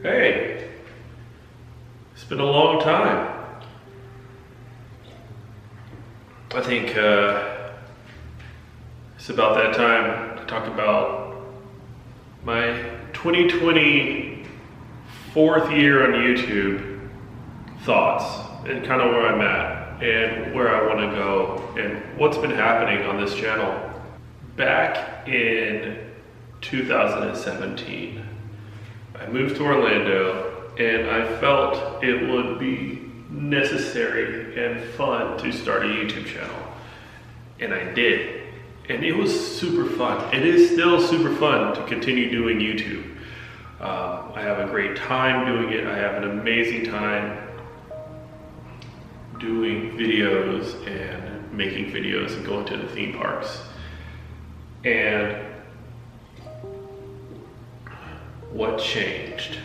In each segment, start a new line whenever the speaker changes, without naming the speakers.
Hey, it's been a long time. I think it's about that time to talk about my 2020 fourth year on YouTube thoughts and kind of where I'm at and where I want to go and what's been happening on this channel. Back in 2017, I moved to Orlando and I felt it would be necessary and fun to start a YouTube channel. And I did. And it was super fun. It is still super fun to continue doing YouTube. I have a great time doing it. I have an amazing time doing videos and making videos and going to the theme parks. And what changed?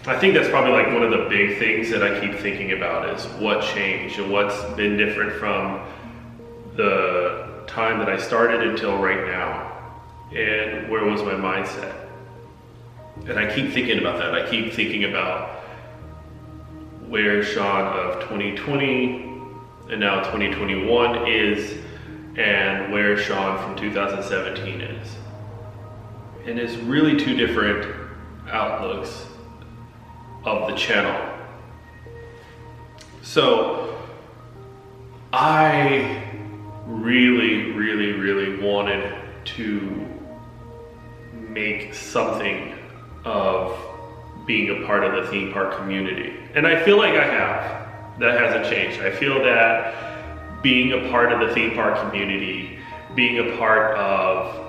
I think that's probably like one of the big things that I keep thinking about is what changed and what's been different from the time that I started until right now, and where was my mindset. And I keep thinking about that. I keep thinking about where Shawn of 2020 and now 2021 is and where Shawn from 2017 is. And it's really two different outlooks of the channel. So I really wanted to make something of being a part of the theme park community. And I feel like I have. That hasn't changed. I feel that being a part of the theme park community, being a part of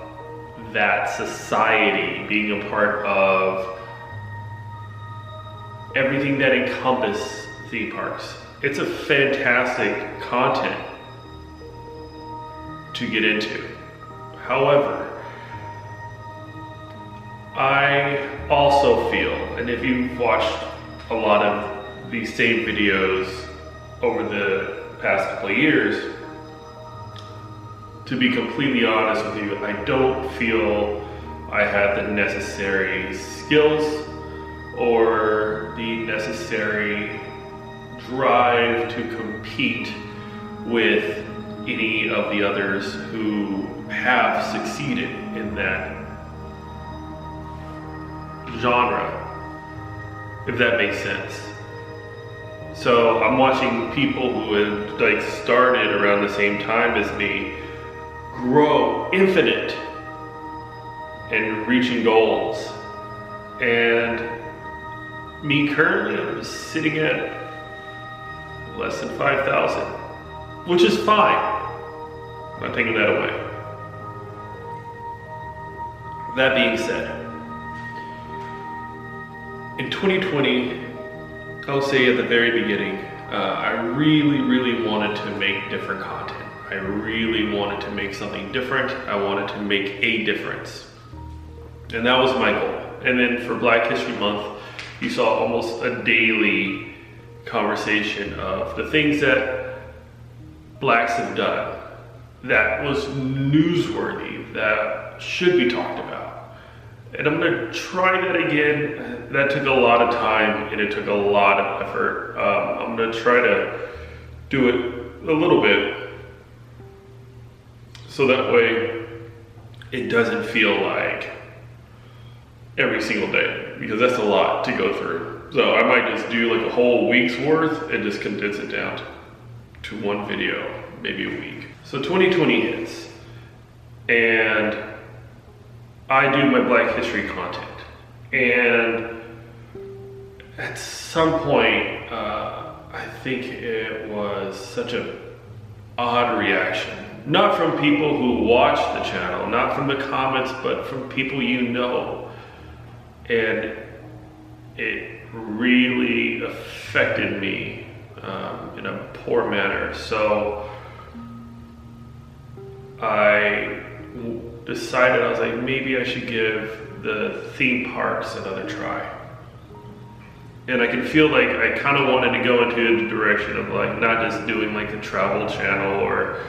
that society, being a part of everything that encompasses theme parks, it's a fantastic content to get into. However, I also feel, and if you've watched a lot of these same videos over the past couple of years, to be completely honest with you, I don't feel I had the necessary skills or the necessary drive to compete with any of the others who have succeeded in that genre, if that makes sense. So I'm watching people who had like started around the same time as me grow infinite and reaching goals, and me currently I'm sitting at less than 5,000, which is fine. I'm not taking that away. That being said, in 2020, I'll say at the very beginning, I really wanted to make different content. I really wanted to make something different. I wanted to make a difference. And that was my goal. And then for Black History Month, you saw almost a daily conversation of the things that blacks have done that was newsworthy, that should be talked about. And I'm gonna try that again. That took a lot of time and it took a lot of effort. I'm gonna try to do it a little bit so that way it doesn't feel like every single day, because that's a lot to go through. So I might just do like a whole week's worth and just condense it down to one video, maybe a week. So 2020 hits and I do my Black History content. And at some point, I think it was such an odd reaction. Not from people who watch the channel, not from the comments, but from people you know. And it really affected me in a poor manner. So I decided, I was like, maybe I should give the theme parks another try. And I can feel like I kind of wanted to go into the direction of like not just doing like the travel channel or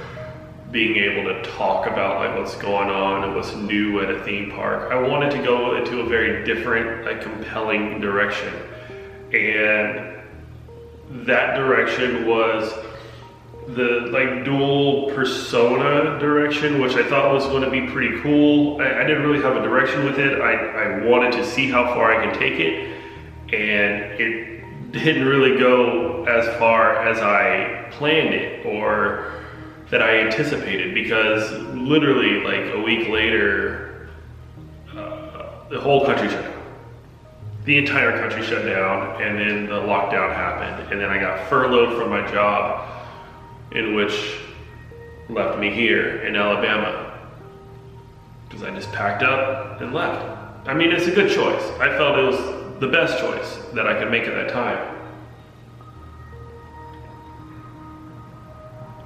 being able to talk about like what's going on and what's new at a theme park. I wanted to go into a very different, like compelling direction. And that direction was the like dual persona direction, which I thought was going to be pretty cool. I didn't really have a direction with it. I wanted to see how far I could take it, and it didn't really go as far as I planned it or that I anticipated, because literally like a week later, the whole country shut down. The entire country shut down, and then the lockdown happened, and then I got furloughed from my job, in which left me here in Alabama, because I just packed up and left. I mean, it's a good choice. I felt it was the best choice that I could make at that time.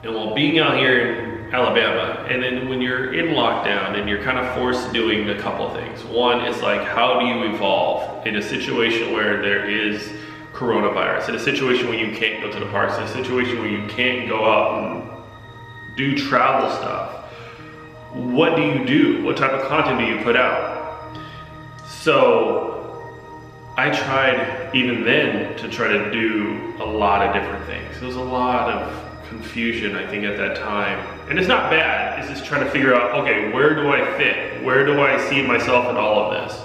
And while being out here in Alabama, and then when you're in lockdown and you're kind of forced to doing a couple things. One is like, how do you evolve in a situation where there is coronavirus, in a situation where you can't go to the parks, in a situation where you can't go out and do travel stuff? What do you do? What type of content do you put out? So I tried even then to try to do a lot of different things. There was a lot of confusion, I think, at that time. And it's not bad, it's just trying to figure out, okay, where do I fit? Where do I see myself in all of this?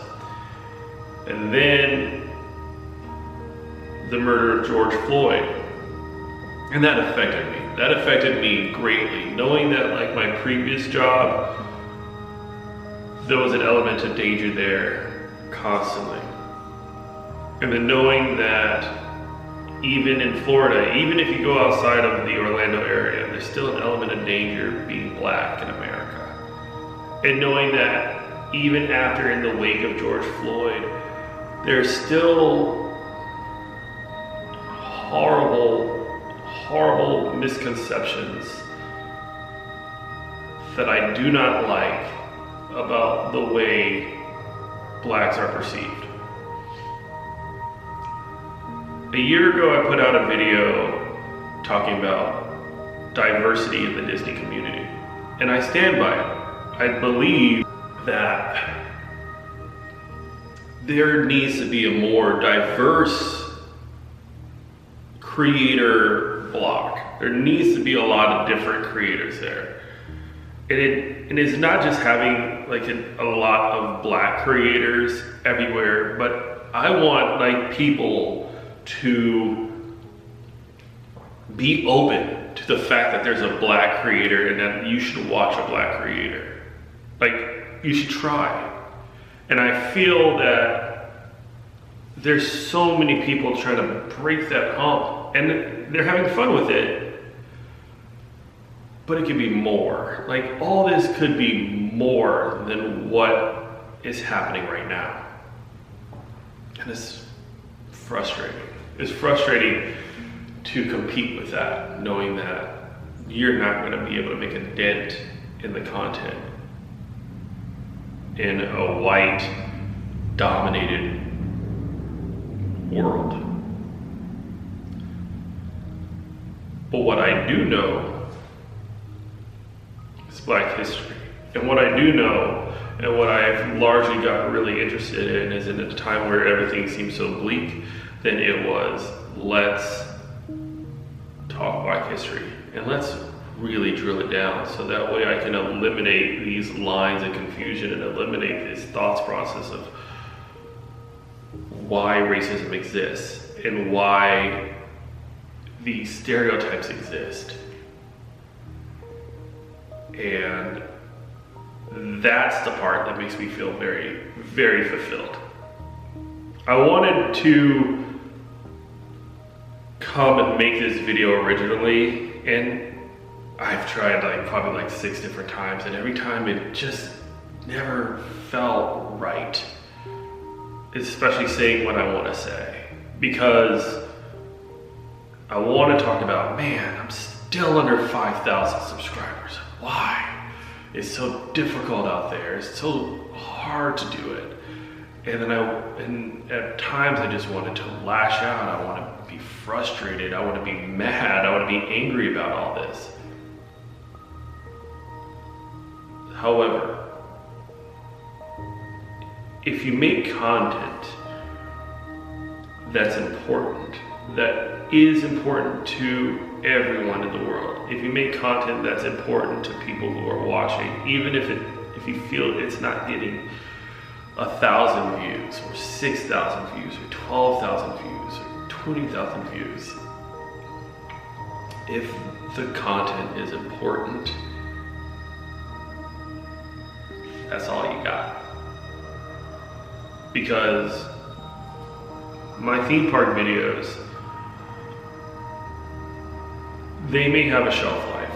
And then the murder of George Floyd. And that affected me. That affected me greatly. Knowing that like my previous job, there was an element of danger there constantly. And then knowing that even in Florida, even if you go outside of the Orlando area, there's still an element of danger being black in America. And knowing that even after, in the wake of George Floyd, there's still horrible misconceptions that I do not like about the way blacks are perceived. A year ago, I put out a video talking about diversity in the Disney community, and I stand by it. I believe that there needs to be a more diverse creator block. There needs to be a lot of different creators there. And it's not just having like a lot of black creators everywhere, but I want like people to be open to the fact that there's a black creator and that you should watch a black creator. Like, you should try. And I feel that there's so many people trying to break that hump, and they're having fun with it, but it could be more. Like, all this could be more than what is happening right now. And it's frustrating. It's frustrating to compete with that, knowing that you're not going to be able to make a dent in the content in a white dominated world. But what I do know is Black history. And what I do know, and what I've largely got really interested in, is in a time where everything seems so bleak, then it was, let's talk Black history, and let's really drill it down, so that way I can eliminate these lines of confusion and eliminate this thought process of why racism exists and why these stereotypes exist. And that's the part that makes me feel very, very fulfilled. I wanted to come and make this video originally, and I've tried like probably like 6 different times, and every time it just never felt right. Especially saying what I want to say, because I want to talk about, man, I'm still under 5,000 subscribers. Why? It's so difficult out there. It's so hard to do it. And then and at times I just wanted to lash out. I want to be frustrated. I want to be mad. I want to be angry about all this. However, if you make content that's important, that is important to everyone in the world, if you make content that's important to people who are watching, even if you feel it's not getting 1,000 views or 6,000 views or 12,000 views or 20,000 views, if the content is important, that's all you got. Because my theme park videos, they may have a shelf life.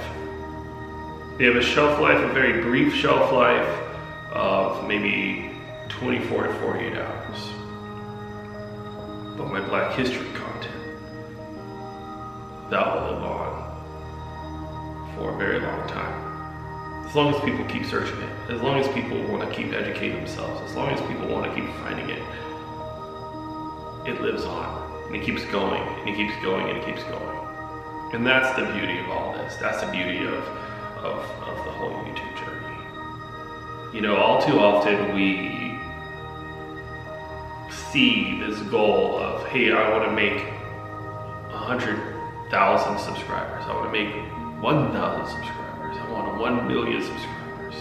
They have a shelf life, a very brief shelf life of maybe 24 to 48 hours. But my Black History content, that will live on for a very long time. As long as people keep searching it, as long as people want to keep educating themselves, as long as people want to keep finding it, it lives on, and it keeps going, and it keeps going, and it keeps going. And that's the beauty of all this. That's the beauty of the whole YouTube journey. You know, all too often we see this goal of, hey, I want to make 100,000 subscribers. I want to make 1,000 subscribers. I want 1 million subscribers.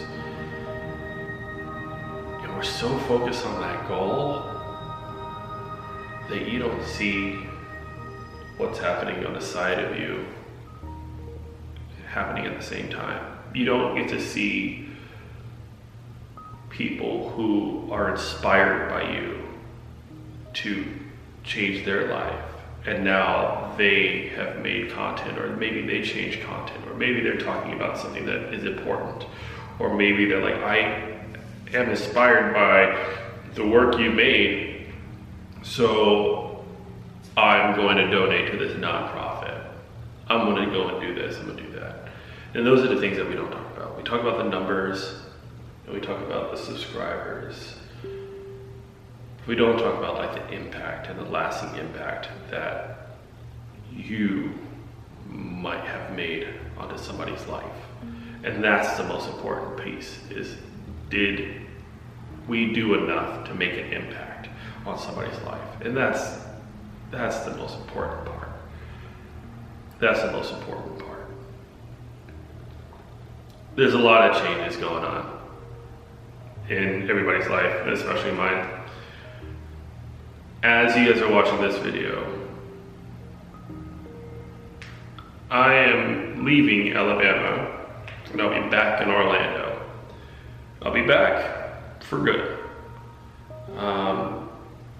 And we're so focused on that goal that you don't see what's happening on the side of you happening at the same time. You don't get to see people who are inspired by you to change their life, and now they have made content, or maybe they changed content, or maybe they're talking about something that is important, or maybe they're like, I am inspired by the work you made, so I'm going to donate to this nonprofit. I'm going to go and do this, I'm going to do that. And those are the things that we don't talk about. We talk about the numbers, and we talk about the subscribers. We don't talk about like the impact and the lasting impact that you might have made onto somebody's life. And that's the most important piece, is did we do enough to make an impact on somebody's life? And that's the most important part. That's the most important part. There's a lot of changes going on in everybody's life, and especially mine. As you guys are watching this video, I am leaving Alabama, and I'll be back in Orlando. I'll be back for good.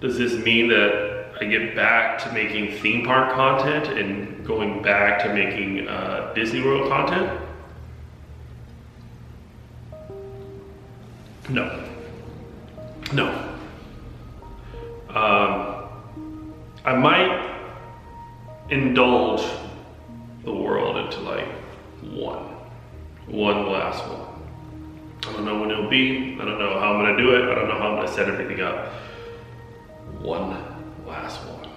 Does this mean that I get back to making theme park content and going back to making Disney World content? No. No. I might indulge the world into like one last one. I don't know when it'll be. I don't know how I'm gonna do it. I don't know how I'm gonna set everything up. One last one.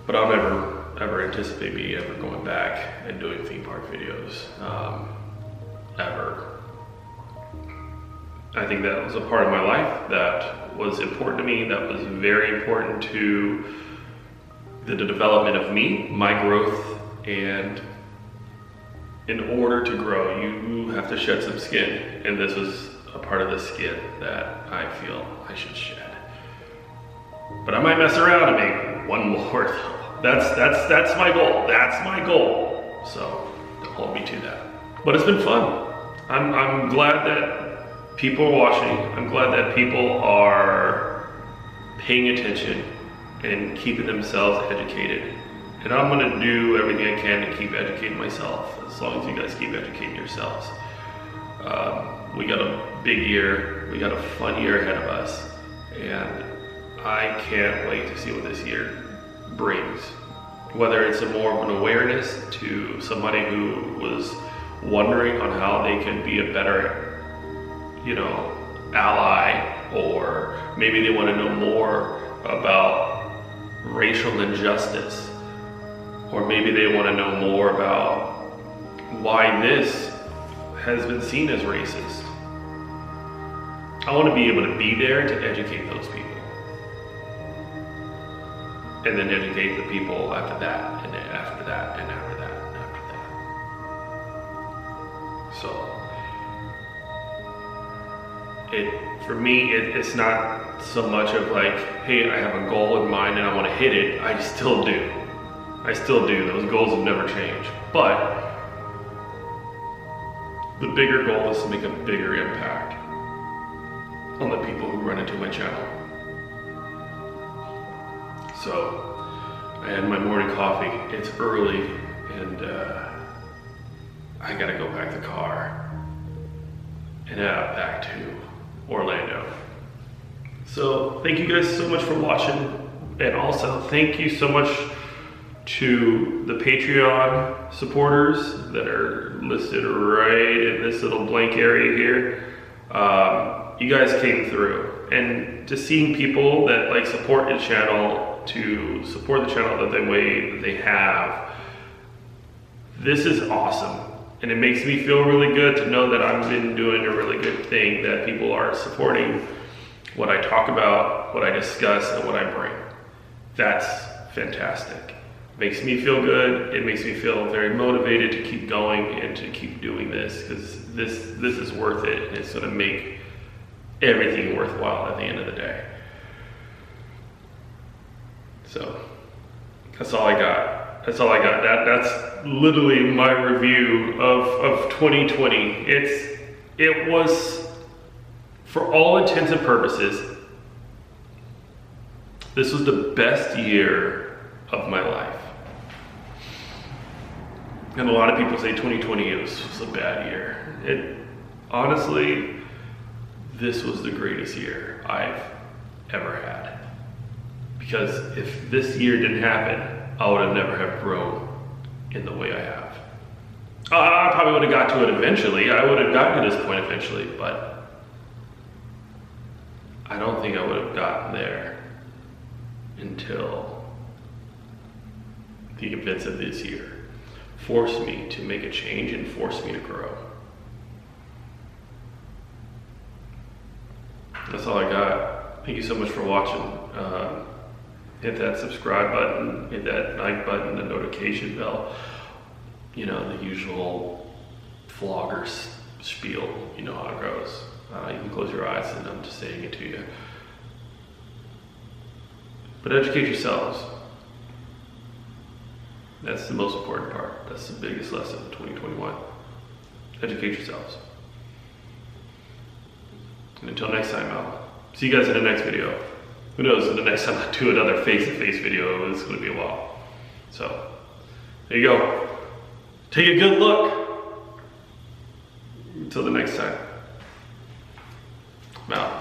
But I'll never ever anticipate me ever going back and doing theme park videos, ever. I think that was a part of my life that was important to me, that was very important to the development of me, my growth, and in order to grow, you have to shed some skin, and this was a part of the skin that I feel I should shed. But I might mess around and make one more though. That's my goal. That's my goal. So don't hold me to that. But it's been fun. I'm glad that people are watching. I'm glad that people are paying attention and keeping themselves educated. And I'm gonna do everything I can to keep educating myself, as long as you guys keep educating yourselves. We got a big year, we got a fun year ahead of us, and I can't wait to see what this year brings. Whether it's more of an awareness to somebody who was wondering on how they could be a better, ally, or maybe they want to know more about racial injustice, or maybe they want to know more about why this has been seen as racist. I want to be able to be there to educate those people. And then educate the people after that, and then after that, and after that, and after that. So, for me, it's not so much of like, hey, I have a goal in mind and I want to hit it. I still do. I still do. Those goals have never changed. But the bigger goal is to make a bigger impact on the people who run into my channel. So, I had my morning coffee. It's early, and I gotta go back to the car and head out back to Orlando. So, thank you guys so much for watching, and also thank you so much to the Patreon supporters that are listed right in this little blank area here. You guys came through, and just seeing people that like support the channel, to support the channel the way that they have, this is awesome. And it makes me feel really good to know that I've been doing a really good thing, that people are supporting what I talk about, what I discuss, and what I bring. That's fantastic. Makes me feel good. It makes me feel very motivated to keep going and to keep doing this, because this is worth it, and it's gonna make everything worthwhile at the end of the day. So that's all I got. That's all I got. That's literally my review of 2020. It was, for all intents and purposes, this was the best year of my life. And a lot of people say 2020 was a bad year. Honestly, this was the greatest year I've ever had. Because if this year didn't happen, I would have never have grown in the way I have. I probably would have got to it eventually. I would have gotten to this point eventually, but I don't think I would have gotten there until the events of this year forced me to make a change and forced me to grow. That's all I got. Thank you so much for watching. Hit that subscribe button, hit that like button, the notification bell. You know, the usual vlogger spiel. You know how it goes. You can close your eyes and I'm just saying it to you. But educate yourselves. That's the most important part. That's the biggest lesson of 2021. Educate yourselves. And until next time, I'll see you guys in the next video. Who knows, the next time I do another face-to-face video, it's gonna be a while. So, there you go. Take a good look. Until the next time. I'm out.